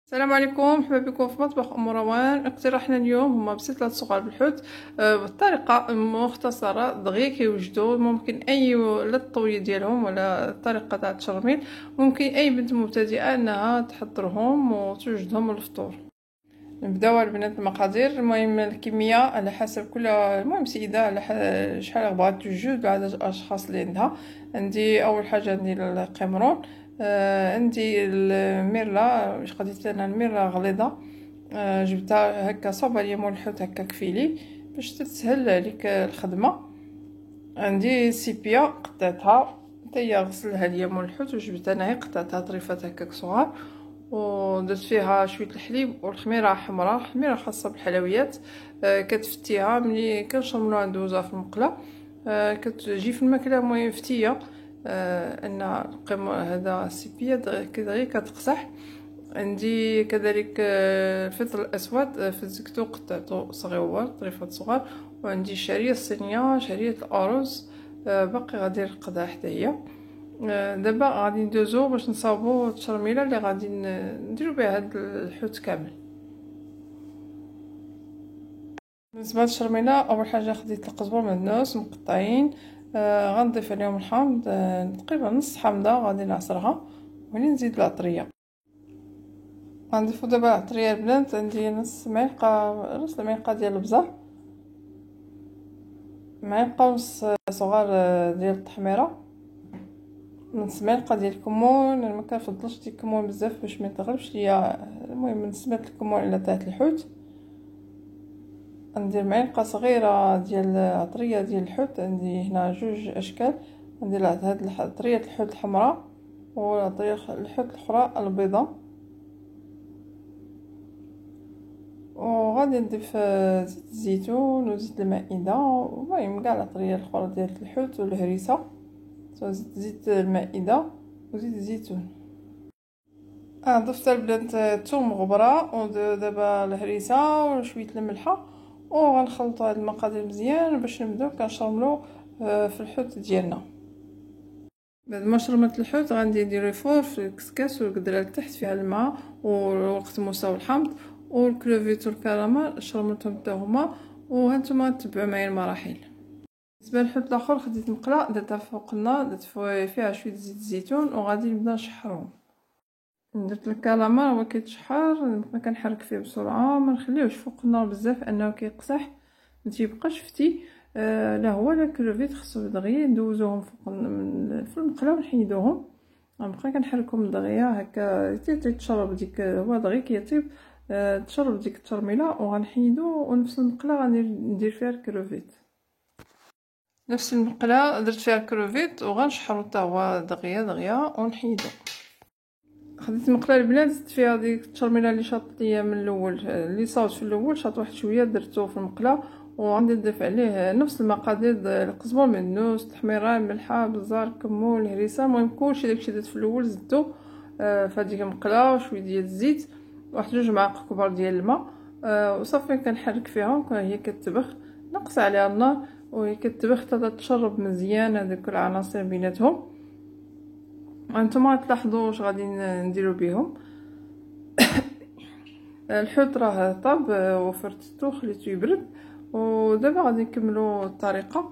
السلام عليكم، مرحبا بكم في مطبخ ام روان. اقتراحنا اليوم هما بسلة صغار بالحوت بالطريقه مختصره دغيا كيوجدوا. ممكن اي لا الطوي ديالهم ولا الطريقه تاع التشرميل، ممكن اي بنت مبتدئه انها تحضرهم وتوجدهم للفطور. نبداو البنات المقادير. المهم الكميه على حسب كل، المهم سيده على شحال بغات توجد بعدد الاشخاص اللي عندها. عندي اول حاجه عندي القمرون، عندي الميرلا، واش خديت انا الميرلا غليظه، جبتها هكا صوبه ليا مول الحوت هكا كفيلي باش تسهل عليك الخدمه. عندي سيبيا قطعتها حتى هي غسلها ليا مول الحوت وجبتها انا قطعتها طريفات هكاك صغار، ودرت فيها شويه الحليب والخميره حمراء. الخميره خاصه بالحلويات، كتفتيها ملي كنشرملوها ندوزوها في المقله، كتجي في الماكله المهم فتيه. ان هذا السيبيا دغيا كتقصح. عندي كذلك الفلفل الاسود فزكتو قطعته صغيور طريفات صغار. وعندي الشعريه الصينيه، شعريه الارز، باقي غادي نرقدها حتى هي. دابا غادي ندوزو باش نصاوبو التشرميله اللي غادي نديرو بها هاد الحوت كامل. بالنسبه للتشرميله، اول حاجه خديت القزبر والمعدنوس مقطعين، غنضيف عليهم الحامض، تقريبا نص حامضه غادي نعصرها، وغادي نزيد العطريه. غنضيفو دابا العطريه البنات. عندي نص معلقه ديال البزار، معلقه ونص صغار ديال التحميره، نص معلقه ديال الكمون. انا ما كنفضلش ديك الكمون بزاف باش ما يتغلبش ليا، المهم نص معلقه الكمون على تاع الحوت. ندير معلقه صغيره ديال عطريه ديال الحوت، عندي هنا جوج اشكال. ندير هاد عطريه الحوت الحمراء وعطريه الحوت الاخرى البيضاء، وغادي نضيف زيت الزيتون وزيت المائده، المهم كاع العطريه الاخرى ديال الحوت والهريسه، زيت المائده وزيت الزيتون. ضفت البنات الثوم غبره ودابا الهريسه وشويه الملحه، وغنخلطوا هاد المقادير مزيان باش نبداو كنشرملو في الحوت ديالنا. بعد ما شرمت الحوت غندي ندير الفور في الكسكاس والقدره لتحت فيها الماء والوقت موسى والحامض والكلوفيت والكراميل شرمتهم حتى هما، وهانتوما تبعوا معايا المراحل. بالنسبه للحوت الاخر خديت مقله درتها فوق النار، درت فيها شويه زيت الزيتون وغادي نبدا نشحرهم. درت الكالامار هو كيتشحر، ما كنحرك فيه بسرعه، ما نخليوش فوق النار بزاف انه كيقصح ما تيبقاش فتي. لا هو لا كلوفيت خصو دغيا ندوزوهم فوق في المقله ونحيدوهم. غنبقى كنحركهم دغيا هكا حتى تشرب ديك، هو دغيا كيطيب تشرب ديك الترميله وغنحيدو، ونفس المقله غندير فيها الكلوفيت. نفس المقله درت فيها الكروفيت وغنشحرو حتى هو دغيا ونحيدو. خديت مقله البنات زدت فيها ديك الترميله اللي شاطت ليا من الاول، اللي صاوت في الاول شاط واحد شويه درتو في المقله، وغادي نضيف عليه نفس المقادير القزبر المعدنوس التحميره الملحه البزار الكمون الهريسه، المهم كلشي داكشي درت في الاول زدتو في هذيك المقله، وشويه ديال الزيت واحد جوج معالق كبار ديال الماء، وصافي كنحرك فيها هي كتبخ، نقص عليها النار وهي كتبخ حتى تشرب مزيان هذوك العناصر بيناتهم. هانتوما تلاحظوا واش غادي نديرو بهم. الحوت راه طاب وفرتو خليته يبرد، ودابا غادي نكملوا الطريقه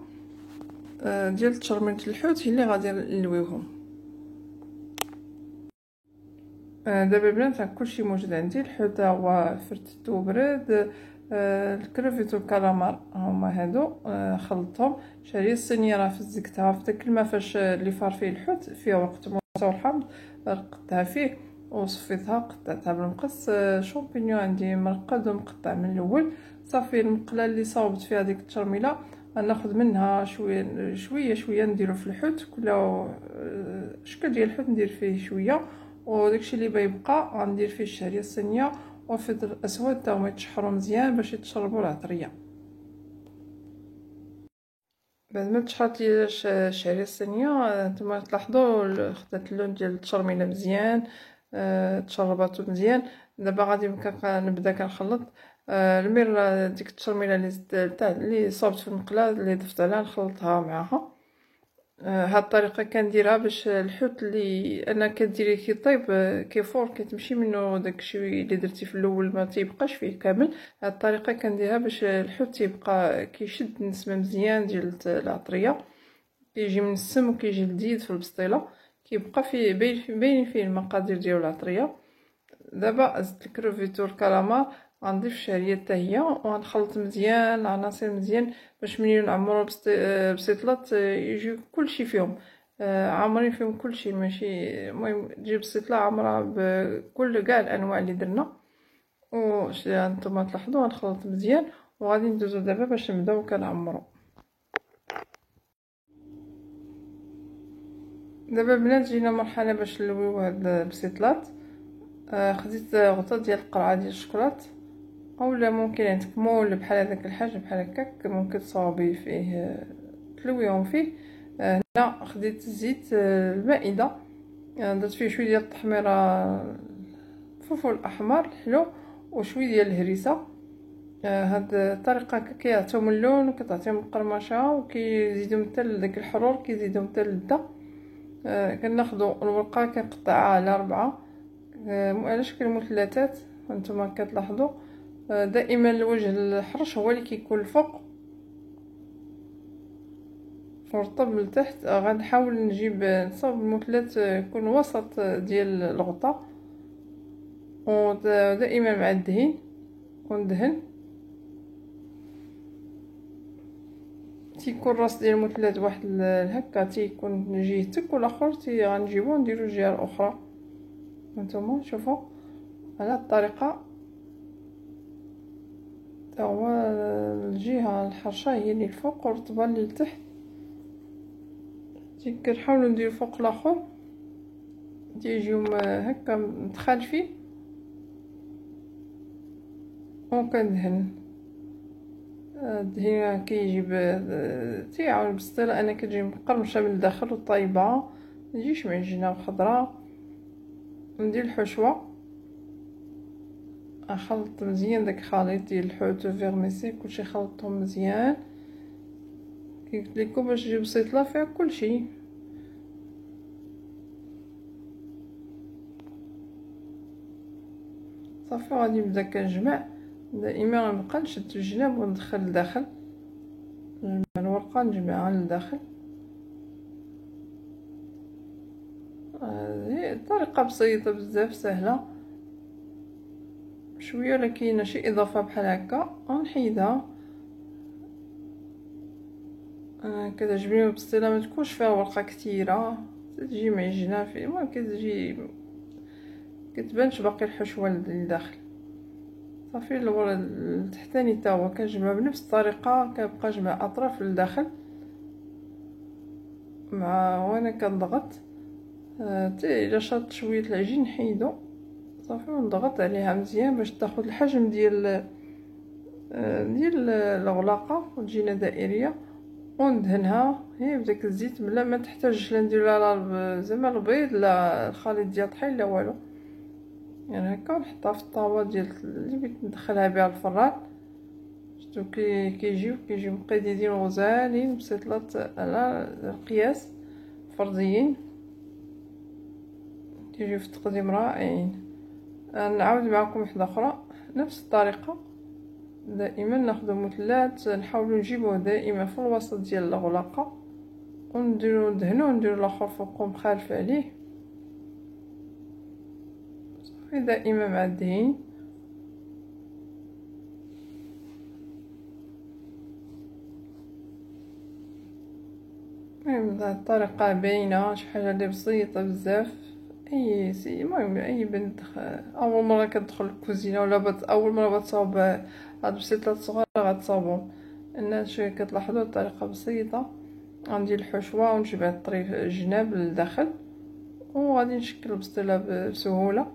ديال تشرميله الحوت هي اللي غادي نلويوهم. دابا البنات كلشي موجود عندي، الحوت هو فرتو وبرد، الكروفيت والكالامار هما هادو خلطتهم. شعريه الصينيه راه فزكتها في داك الماء فاش اللي فار فيه الحوت فيه وقت موسى والحامض، رقدتها فيه وصفيتها قطعتها بالمقص. شامبينيون عندي مرقد ومقطع من الاول. صافي المقله اللي صاوبت فيها ديك الترميله غناخذ منها شويه شويه شويه نديرو في الحوت، كل شكل ديال الحوت ندير فيه شويه، وداكشي اللي بيبقى غندير فيه الشعريه الصينيه والفلفل الاسود تا هما يتشحروا مزيان باش يتشربوا العطريه. بعد ما تشحرت لي الشعريه الصينيه نتوما تلاحظوا خدات اللون ديال التشرميله مزيان، تشرباتو مزيان. دابا غادي نبدا كنخلط المير ديك التشرميله اللي زدت تاع اللي صابت في المقله اللي ضفت عليها نخلطها معاها. هاد الطريقه كنديرها باش الحوت اللي انا كديريه كيطيب كيفور كتمشي منه داكشي اللي درتي في الاول ما تيبقاش فيه كامل. هاد الطريقه كنديرها باش الحوت تيبقى كيشد النسمه مزيان ديال العطريه، كيجي منسم وكيجي لذيذ في البسطيله، كيبقى فيه باين فيه المقادير ديال العطريه. دابا زدت الكروفيت والكالامار، غنضيف الشعريه حتى هي وغنخلط مزيان العناصر مزيان باش ملي نعمرو بسيطلات يجي كلشي فيهم عامرين فيهم كلشي. ماشي المهم تجيب السيطله عامره بكل كاع الانواع اللي درنا. وانتما تلاحظوا غنخلط مزيان وغادي ندوزو دابا باش نبداو كنعمرو. دابا بنات جينا مرحله باش نلويو هاد البسيطلات. خديت غطا ديال القرعه ديال الشكلاط، اولا ممكن عندك مول بحال هذاك الحاج بحال هكاك ممكن تصاوبي فيه تلويهم فيه. هنا خديت الزيت المائده، درت فيه شويه ديال التحميره الفلفل الاحمر الحلو وشويه ديال الهريسه. هاد الطريقه كيعطيهم اللون وكتعطيهم القرمشه وكيزيدوا حتى داك الحرور كيزيدوا حتى اللذه. كناخذوا الورقه كنقطعها على 4 على شكل مثلثات. هانتوما كتلاحظوا دائما الوجه الحرش هو اللي كيكون الفوق مرطب لتحت. غنحاول نجيب نصاوب المثلث يكون وسط ديال الغطاء، ودائما مع الدهين وندهن تيكون الراس ديال المثلث واحد هكا تيكون جهتك والاخر غنجيبو نديرو الجهه الاخرى. هانتوما شوفوا على الطريقه تا هو الجهه الحرشه هي اللي الفوق والرطبه اللي لتحت. كنحاولوا نديرو فوق الاخر تيجيو هكا متخالفين وكندهن. الدهين كيجيب تيعاون البسطيله انا كتجي مقرمشه من الداخل وطايبه متجيش معجنه وخضراء. ندير الحشوه اخلط مزيان داك الخليط ديال الحوت وفيرميسي كلشي خلطهم مزيان. قلت لكم باش تجيب بسيطله فيها كلشي. صافي غادي نبدا كنجمع دائما غنبقى نشد الجناب وندخل لداخل الورقه نجمعها لداخل. هي طريقه بسيطه بزاف سهله شويه، ولا كاينه شي اضافه بحال هكا غنحيدها. كتعجبني البسطيله ما تكونش فيها ورقه كثيره تجي معجنه في ما كتجي كتبانش باقي الحشوه لداخل. صافي اللور التحتاني تا هو كنجمع بنفس الطريقه كنبقى نجمع اطراف لداخل مع وانا كنضغط حتى الا شاط شويه العجين نحيدو صافي ونضغط عليها مزيان باش تاخذ الحجم ديال الغلاقه وتجينا دائريه وندهنها هي بداك الزيت بلا ما تحتاجش لا ندير لها زعما البيض لا الخليط ديال الطحين لا والو. يعني هكا نحطها في الطاوه ديال اللي بغيت ندخلها بها الفران. شفتو كيجيو مقيدين وغزالين بسيطلات على القياس فرديين كيجيو في التقديم رائعين. نعاود معكم وحده اخرى نفس الطريقه. دائما ناخذ مثلث نحاولوا نجيبوه دائما في الوسط ديال الغلاقه ونديرو ندهنو ونديرو الاخر فوق مخالف عليه. صافي دائما مع الدهين. المهم هاد الطريقه باينه شي حاجه اللي بسيطه بزاف. المهم اي بنت اول مره كتدخل الكوزينه ولا اول مره بتصاوب هاد البسيطلات صغار غتصاوبهم. الناس شويه كتلاحظوا الطريقه بسيطه. غندير الحشوه ونجمع الطريف الجناب للداخل وغادي نشكل البسطيله بسهوله.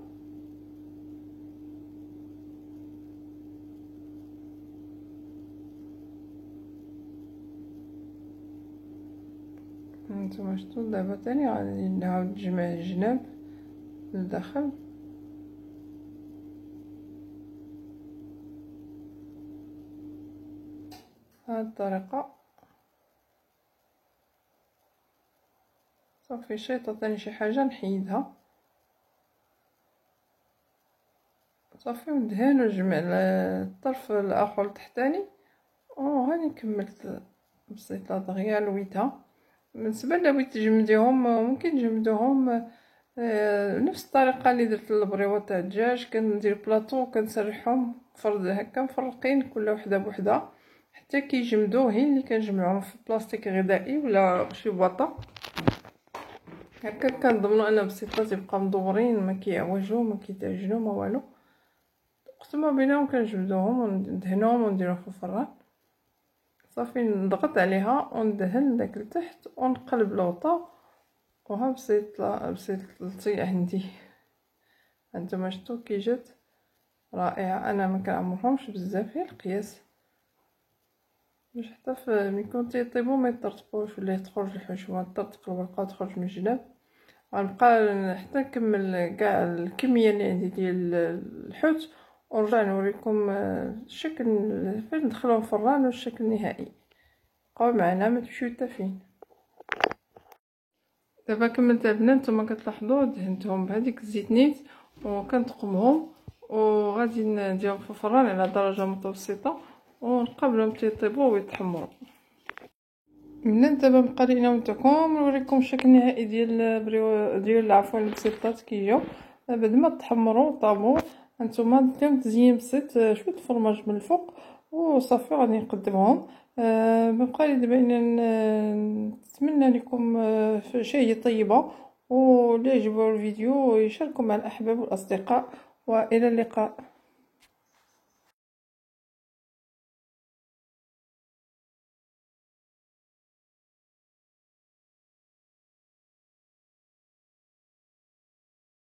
نتوما شفتوا دابا تاني غادي نعاود نجمع الجناب للداخل. هاد الطريقه صافي شيطه ثاني شي حاجه نحيدها صافي، وندهن ونجمع الطرف الاخر التحتاني. وهاني كملت بسيطه دغيا لويتها. بالنسبه الا بغيتي تجمديهم ممكن تجمدوهم نفس الطريقه اللي درت البريوه تاع الدجاج. كندير بلاطو كنسرحهم فرد هكا مفرقين كل وحده بوحده حتى كيجمدوا. هي اللي كنجمعهم في بلاستيك غذائي ولا شي بواطه هكا كنضمنوا ان بسيطه تبقى مدورين ما كيعوجوا ما كيتعجنوا ما والو. وقت ما بينهم كنجمدوهم وندهنوهم ونديروهم في الفران. صافي نضغط عليها وندهن داك لتحت ونقلب الغطاء وها بسيط الطياب عندي. هانتوما شفتوا كي جات رائعه. انا ما كنعمرهمش بزاف غير القياس باش حتى ملي يكونوا تيطيبوا ما يطرطقوش ولا تخرج الحشوه تطرطق الورقه وتخرج من الجناب. غنبقى حتى نكمل كاع الكميه اللي عندي ديال الحوت ونرجع نوريكم الشكل فين ندخلوه الفران والشكل النهائي. بقاو معنا ما تمشيو حتى فين. دابا كملت البنات نتوما كتلاحظوا دهنتهم بهذيك الزيت نيت وكنطقمهم وغادي نديرهم في الفران على درجه متوسطه ونقبلهم تيطيبوا ويتحمروا. من دابا بقى لينا ونتاكم نوريكم الشكل النهائي ديال عفوا البسيطات كي جاو بعد ما تحمروا وطابوا. هانتوما درتهم تزيين بسيط شويه فرماج من الفوق وصافي غادي نقدمهم. بقى لي دابا نتمنى لكم شهيه طيبه واللي عجبو الفيديو يشاركوا مع الاحباب والاصدقاء والى اللقاء.